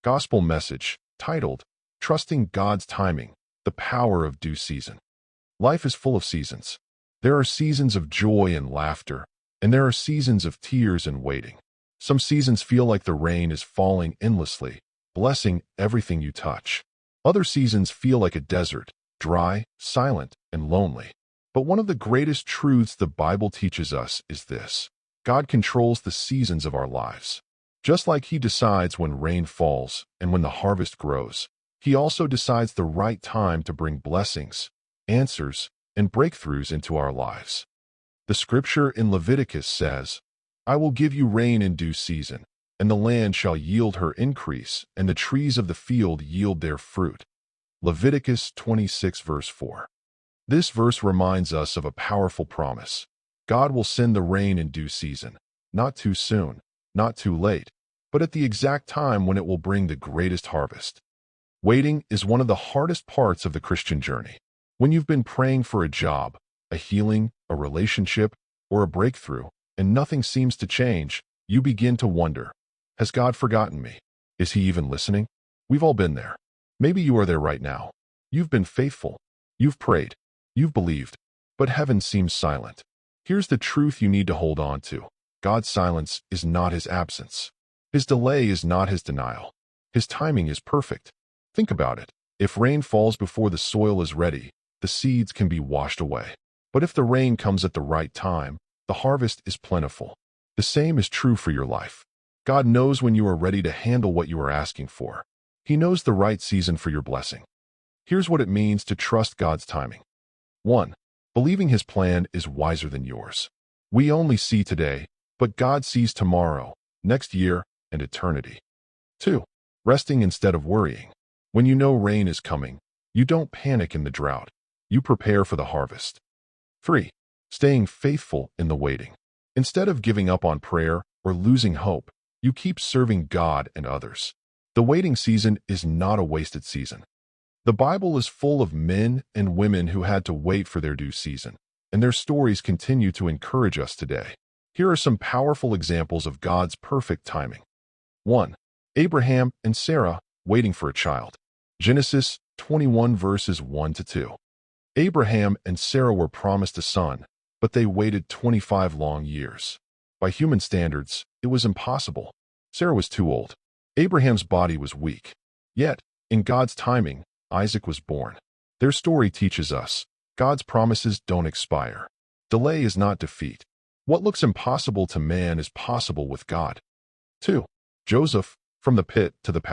Gospel message titled, Trusting God's Timing, the Power of Due Season. Life is full of seasons. There are seasons of joy and laughter, and there are seasons of tears and waiting. Some seasons feel like the rain is falling endlessly, blessing everything you touch. Other seasons feel like a desert, dry, silent, and lonely. But one of the greatest truths the Bible teaches us is this: God controls the seasons of our lives. Just like He decides when rain falls and when the harvest grows, He also decides the right time to bring blessings, answers, and breakthroughs into our lives. The scripture in Leviticus says, "I will give you rain in due season, and the land shall yield her increase, and the trees of the field yield their fruit." Leviticus 26 verse 4. This verse reminds us of a powerful promise. God will send the rain in due season, not too soon, not too late, but at the exact time when it will bring the greatest harvest. Waiting is one of the hardest parts of the Christian journey. When you've been praying for a job, a healing, a relationship, or a breakthrough, and nothing seems to change, you begin to wonder, has God forgotten me? Is He even listening? We've all been there. Maybe you are there right now. You've been faithful. You've prayed. You've believed. But heaven seems silent. Here's the truth you need to hold on to. God's silence is not His absence. His delay is not His denial. His timing is perfect. Think about it. If rain falls before the soil is ready, the seeds can be washed away. But if the rain comes at the right time, the harvest is plentiful. The same is true for your life. God knows when you are ready to handle what you are asking for. He knows the right season for your blessing. Here's what it means to trust God's timing. 1. Believing His plan is wiser than yours. We only see today, but God sees tomorrow, next year, and eternity. 2. Resting instead of worrying. When you know rain is coming, you don't panic in the drought. You prepare for the harvest. 3. Staying faithful in the waiting. Instead of giving up on prayer or losing hope, you keep serving God and others. The waiting season is not a wasted season. The Bible is full of men and women who had to wait for their due season, and their stories continue to encourage us today. Here are some powerful examples of God's perfect timing. 1. Abraham and Sarah waiting for a child. Genesis 21 verses 1 to 2. Abraham and Sarah were promised a son, but they waited 25 long years. By human standards, it was impossible. Sarah was too old. Abraham's body was weak. Yet, in God's timing, Isaac was born. Their story teaches us, God's promises don't expire. Delay is not defeat. What looks impossible to man is possible with God. 2. Joseph, from the pit to the palace.